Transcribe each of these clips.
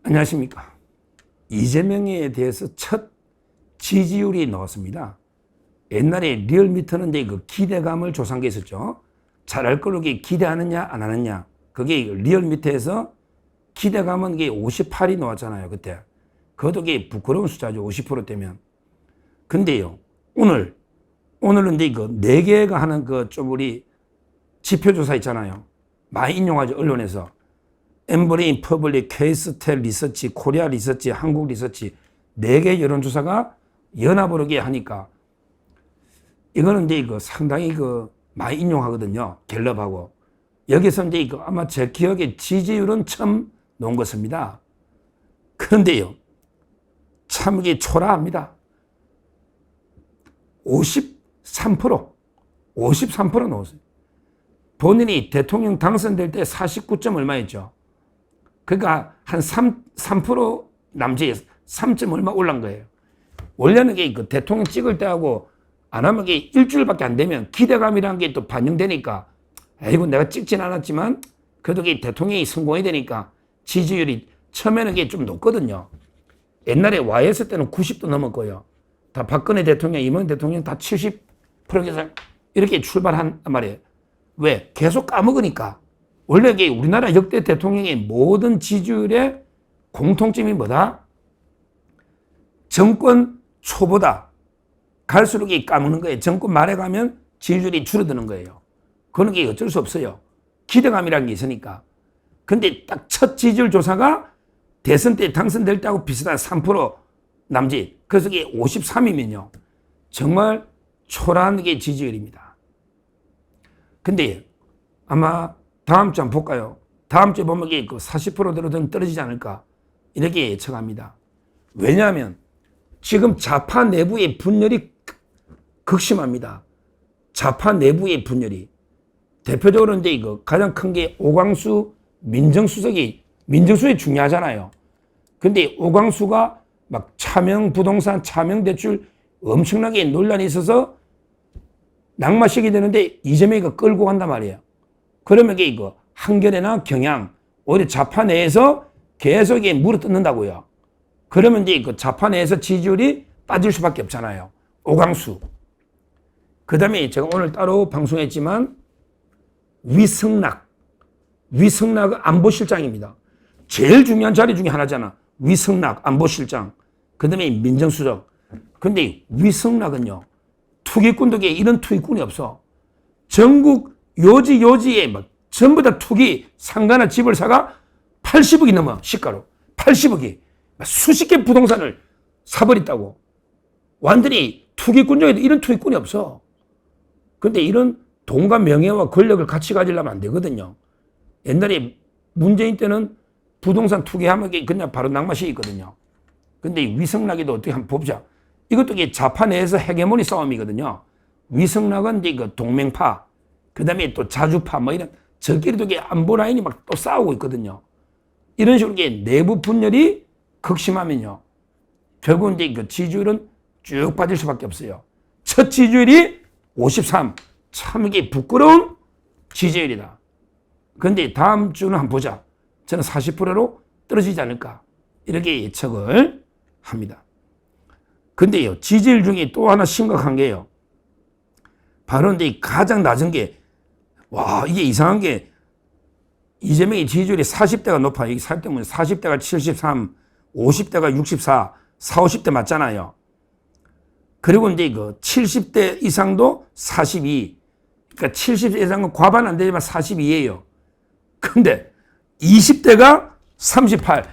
안녕하십니까. 이재명에 대해서 첫 지지율이 나왔습니다. 옛날에 리얼미터는 이제 그 기대감을 조사한 게 있었죠. 잘할 걸로 기대하느냐 안 하느냐. 그게 리얼미터에서 기대감은 이게 58이 나왔잖아요. 그때. 그것도 이게 부끄러운 숫자죠. 50%대면. 근데요. 오늘은 이제 그 4개가 하는 그 쪼부리 지표조사 있잖아요. 많이 인용하죠. 언론에서. 엠브레인, 퍼블릭, 케이스텔 리서치, 코리아 리서치, 한국 리서치 4개 여론조사가 연합으로 하니까 이거는 이제 상당히 많이 인용하거든요. 갤럽하고. 여기서 이제 아마 제 기억에 지지율은 처음 놓은 것입니다. 그런데요. 참 이게 초라합니다. 53% 넣었어요. 본인이 대통령 당선될 때 49점 얼마였죠? 그러니까 한 3% 남짓 3점 얼마 올란 거예요. 원래는 그 대통령 찍을 때하고 안 하면 일주일밖에 안 되면 기대감이라는 게 또 반영되니까 아이고 내가 찍진 않았지만 그래도 대통령이 성공해야 되니까 지지율이 처음에는 좀 높거든요. 옛날에 YS 때는 90도 넘었고요. 다 박근혜 대통령, 이명박 대통령 다 70% 이렇게 출발한 말이에요. 왜? 계속 까먹으니까. 원래 우리나라 역대 대통령의 모든 지지율의 공통점이 뭐다? 정권 초보다 갈수록 까먹는 거예요. 정권 말에 가면 지지율이 줄어드는 거예요. 그런 게 어쩔 수 없어요. 기대감이라는 게 있으니까. 근데 딱 첫 지지율 조사가 대선 때 당선될 때하고 비슷한 3% 남짓. 그래서 이게 53이면요. 정말 초라한 게 지지율입니다. 근데 아마 다음 주 한번 볼까요? 다음 주에 보면 이게 40%대로 떨어지지 않을까? 이렇게 예측합니다. 왜냐하면 지금 좌파 내부의 분열이 극심합니다. 좌파 내부의 분열이. 대표적으로 이제 가장 큰 게 오광수 민정수석이, 민정수석이 중요하잖아요. 근데 오광수가 막 차명 부동산, 차명 대출 엄청나게 논란이 있어서 낙마시게 되는데 이재명이 끌고 간단 말이에요. 그러면 이게 한겨레나 경향, 오히려 좌파 내에서 계속 물어뜯는다고요. 그러면 이제 좌파 내에서 지지율이 빠질 수밖에 없잖아요. 오광수. 그 다음에 제가 오늘 따로 방송했지만 위성락은 안보실장입니다. 제일 중요한 자리 중에 하나잖아. 위성락, 안보실장. 그 다음에 민정수석. 근데 위성락은요, 투기꾼도 이런 투기꾼이 없어. 전국 요지에 전부 다 투기 상가나 집을 사가 80억이 넘어, 시가로. 80억이. 수십 개 부동산을 사버렸다고. 완전히 투기꾼 중에도 이런 투기꾼이 없어. 근데 이런 돈과 명예와 권력을 같이 가지려면 안 되거든요. 옛날에 문재인 때는 부동산 투기하면 그냥 바로 낙마시 있거든요. 근데 위성락이도 어떻게 한번 보자. 이것도 좌파 내에서 헤게모니 싸움이거든요. 위성락은 이제 동맹파, 그 다음에 또 자주파, 이런, 저끼리도 안보 라인이 또 싸우고 있거든요. 이런 식으로 내부 분열이 극심하면요. 결국 이제 지지율은 쭉 빠질 수밖에 없어요. 첫 지지율이 53. 참 이게 부끄러운 지지율이다. 그런데 다음 주는 한번 보자. 저는 40%로 떨어지지 않을까. 이렇게 예측을 합니다. 근데요, 지지율 중에 또 하나 심각한 게요. 바로 이제 가장 낮은 게, 이게 이상한 게, 이재명의 지지율이 40대가 높아요. 이게 40대가 73, 50대가 64, 40, 50대 맞잖아요. 그리고 이제 70대 이상도 42. 그러니까 70대 이상은 과반 안 되지만 42예요. 근데 20대가 38,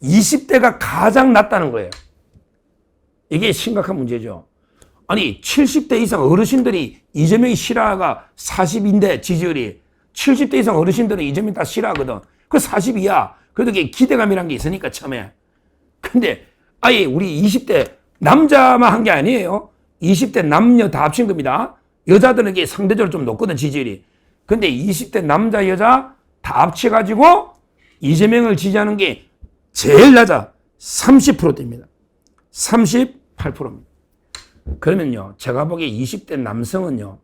20대가 가장 낮다는 거예요. 이게 심각한 문제죠. 아니 70대 이상 어르신들이 이재명이 싫어가 40인데 지지율이 70대 이상 어르신들은 이재명 다 싫어하거든. 그 40이야. 그래도 기대감이란 게 있으니까 처음에. 근데 아예 우리 20대 남자만 한 게 아니에요. 20대 남녀 다 합친 겁니다. 여자들은 상대적으로 좀 높거든 지지율이. 근데 20대 남자 여자 다 합쳐가지고 이재명을 지지하는 게 제일 낮아. 30%대입니다. 38%입니다. 그러면요, 제가 보기에 20대 남성은요,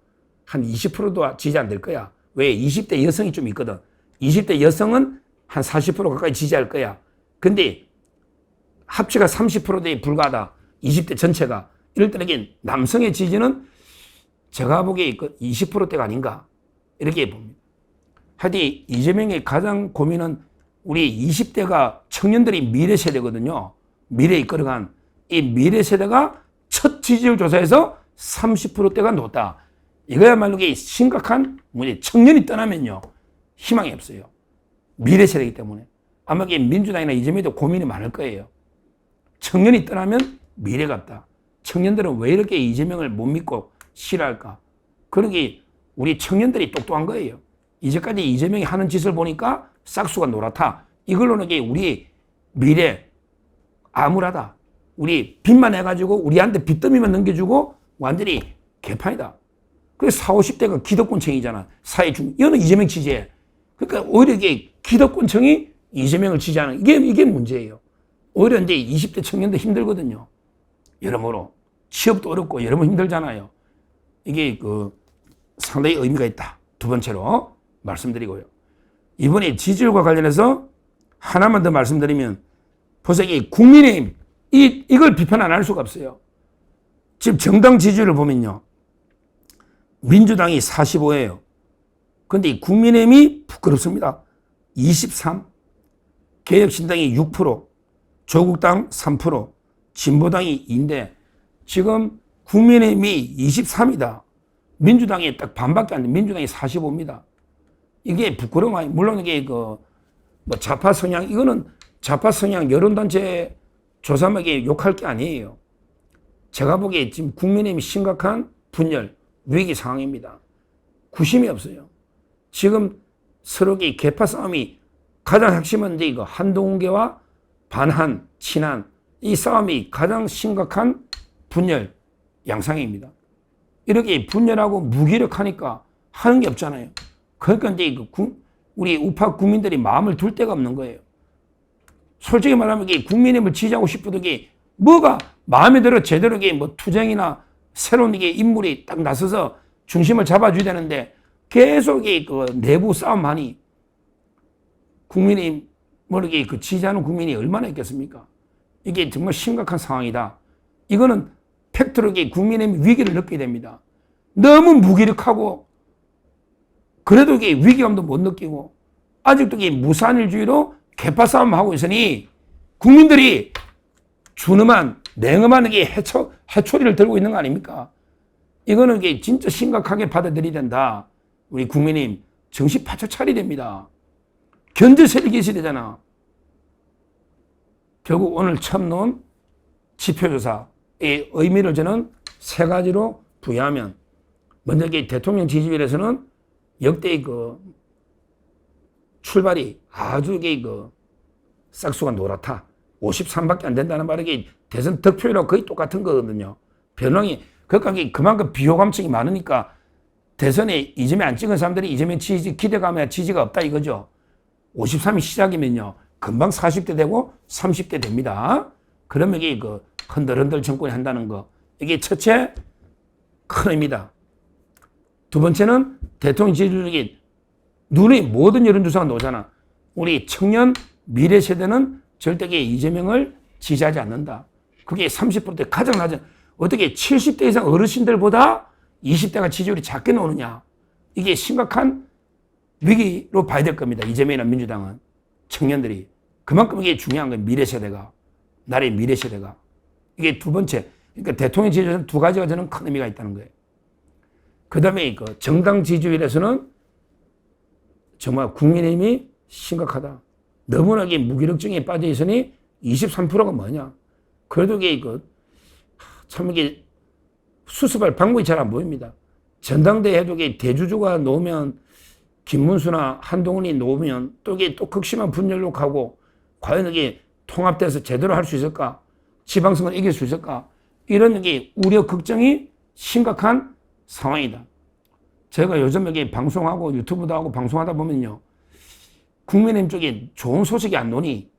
한 20%도 지지 안 될 거야. 왜? 20대 여성이 좀 있거든. 20대 여성은 한 40% 가까이 지지할 거야. 근데 합치가 30%대에 불과하다. 20대 전체가. 이럴 때는 이게 남성의 지지는 제가 보기에 그 20%대가 아닌가. 이렇게 봅니다. 하여튼 이재명의 가장 고민은 우리 20대가 청년들이 미래 세대거든요. 미래에 이끌어간 이 미래 세대가 첫 지지율 조사에서 30%대가 높다. 이거야말로 심각한 문제. 청년이 떠나면요. 희망이 없어요. 미래 세대이기 때문에. 아마 민주당이나 이재명도 고민이 많을 거예요. 청년이 떠나면 미래가 없다. 청년들은 왜 이렇게 이재명을 못 믿고 싫어할까? 그러기 우리 청년들이 똑똑한 거예요. 이제까지 이재명이 하는 짓을 보니까 싹수가 노랗다. 이걸로는 우리 미래 암울하다. 우리 빚만 해가지고 우리한테 빚더미만 넘겨주고 완전히 개판이다. 그래서 40, 50대가 기득권층이잖아. 사회중. 이거는 이재명 지지해. 그러니까 오히려 이게 기득권층이 이재명을 지지하는 이게 문제예요. 오히려 이제 20대 청년들 힘들거든요. 여러모로. 취업도 어렵고 여러모로 힘들잖아요. 이게 상당히 의미가 있다. 두 번째로 말씀드리고요. 이번에 지지율과 관련해서 하나만 더 말씀드리면 보세요. 국민의힘 이걸 비판 안 할 수가 없어요. 지금 정당 지지율을 보면요. 민주당이 45예요. 그런데 국민의힘이 부끄럽습니다. 23, 개혁신당이 6%, 조국당 3%, 진보당이 2인데 지금 국민의힘이 23이다. 민주당이 딱 반밖에 안 돼. 민주당이 45입니다. 이게 부끄러워요. 물론 이게 좌파 성향, 이거는 좌파 성향 여론단체 조사막에 욕할 게 아니에요. 제가 보기에 지금 국민의힘이 심각한 분열, 위기 상황입니다. 구심이 없어요. 지금 서로 계파 싸움이 가장 핵심은 이제 한동훈계와 반한, 친한 이 싸움이 가장 심각한 분열 양상입니다. 이렇게 분열하고 무기력하니까 하는 게 없잖아요. 그러니까 이제 우리 우파 국민들이 마음을 둘 데가 없는 거예요. 솔직히 말하면 국민의힘을 지지하고 싶어도 뭐가 마음에 들어 제대로 투쟁이나 새로운 인물이 딱 나서서 중심을 잡아줘야 되는데 계속 내부 싸움하니 국민의힘을 지지하는 국민이 얼마나 있겠습니까? 이게 정말 심각한 상황이다. 이거는 팩트로 국민의힘 위기를 느끼게 됩니다. 너무 무기력하고 그래도 위기감도 못 느끼고 아직도 무산일주의로 개파 싸움하고 있으니 국민들이 준엄한 냉엄한 해초리를 들고 있는 거 아닙니까? 이거는 진짜 심각하게 받아들여야 된다. 우리 국민님 정신 바짝 차려야 됩니다. 견제 세력이 시대잖아. 결국 오늘 처음 놓은 지표조사의 의미를 저는 세 가지로 부여하면 먼저 대통령 지지율에서는 역대의 출발이 아주 싹수가 노랗다. 53밖에 안 된다는 말이 대선 득표율하고 거의 똑같은 거거든요. 변화이 그러니까 그만큼 비호감층이 많으니까 대선에 이재명 안 찍은 사람들이 이재명 지지 기대감에 지지가 없다 이거죠. 53이 시작이면요. 금방 40대 되고 30대 됩니다. 그러면 이게 흔들흔들 정권이 한다는 거. 이게 첫째 큰 의미다. 두 번째는 대통령 지지율이 눈에 모든 여론조사가 나오잖아. 우리 청년 미래 세대는 절대 이재명을 지지하지 않는다. 그게 30%대 가장 낮은. 어떻게 70대 이상 어르신들보다 20대가 지지율이 작게 나오느냐. 이게 심각한 위기로 봐야 될 겁니다. 이재명이나 민주당은. 청년들이. 그만큼 이게 중요한 거예요. 미래 세대가. 나라의 미래 세대가. 이게 두 번째. 그러니까 대통령 지지율에서는 두 가지가 저는 큰 의미가 있다는 거예요. 그 다음에 정당 지지율에서는 정말 국민의힘이 심각하다. 너무나 무기력증에 빠져 있으니 23%가 뭐냐. 그래도 참 수습할 방법이 잘 안 보입니다. 전당대회 해도 대주주가 놓으면 김문수나 한동훈이 놓으면 또 극심한 분열로 가고 과연 이게 통합돼서 제대로 할 수 있을까? 지방선거를 이길 수 있을까? 이런 우려 걱정이 심각한 상황이다. 제가 요즘 방송하고 유튜브도 하고 방송하다 보면요. 국민의힘 쪽에 좋은 소식이 안 나오니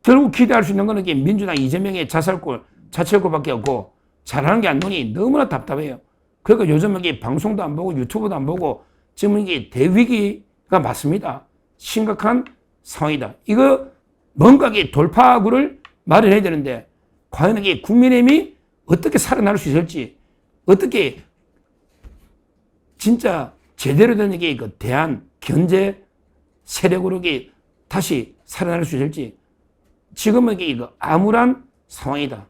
결국 기대할 수 있는 거는 민주당 이재명의 자철골밖에 없고 잘하는 게 안 나오니 너무나 답답해요. 그러니까 요즘 방송도 안 보고 유튜브도 안 보고 지금 이게 대위기가 맞습니다. 심각한 상황이다. 이거 뭔가 돌파구를 마련해야 되는데 과연 이게 국민의힘이 어떻게 살아날 수 있을지, 어떻게 진짜 제대로 된 이게 그 대한 견제 세력으로 이게 다시 살아날 수 있을지 지금은 이게 그 암울한 상황이다.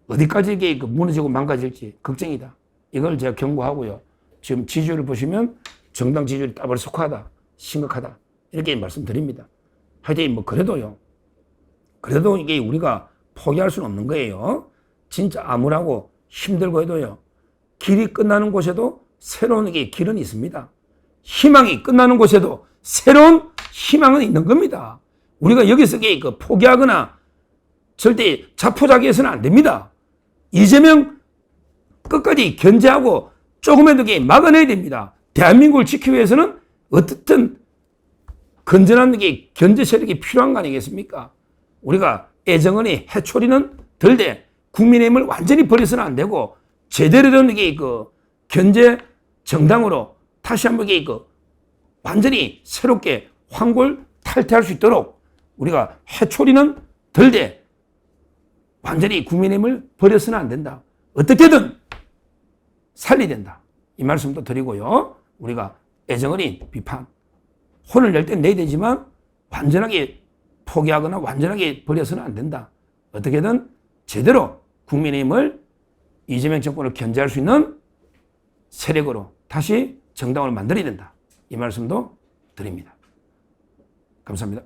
어디까지 이게 그 무너지고 망가질지 걱정이다. 이걸 제가 경고하고요. 지금 지지율을 보시면 정당 지지율이 따블속하다, 심각하다 이렇게 말씀드립니다. 하여튼 뭐 그래도요. 그래도 이게 우리가 포기할 수는 없는 거예요. 진짜 암울하고 힘들고 해도요. 길이 끝나는 곳에도 새로운 이게 길은 있습니다. 희망이 끝나는 곳에도 새로운 희망은 있는 겁니다. 우리가 여기서 이게 그 포기하거나 절대 자포자기해서는 안 됩니다. 이재명 끝까지 견제하고 조금이라도 이게 막아내야 됩니다. 대한민국을 지키기 위해서는 어떻든 건전한 게 견제 세력이 필요한 거 아니겠습니까? 우리가 애정은이 해초리는 덜되 국민의힘을 완전히 버려서는 안 되고 제대로 된 이게 그 견제 정당으로 다시 한번 이게 그 완전히 새롭게 황골 탈퇴할 수 있도록 우리가 해초리는 덜되 완전히 국민의힘을 버려서는 안 된다. 어떻게든 살려야 된다. 이 말씀도 드리고요. 우리가 애정어린 비판. 혼을 낼 땐 내야 되지만 완전하게 포기하거나 완전하게 버려서는 안 된다. 어떻게든 제대로 국민의힘을 이재명 정권을 견제할 수 있는 세력으로 다시 정당을 만들어야 된다. 이 말씀도 드립니다. 감사합니다.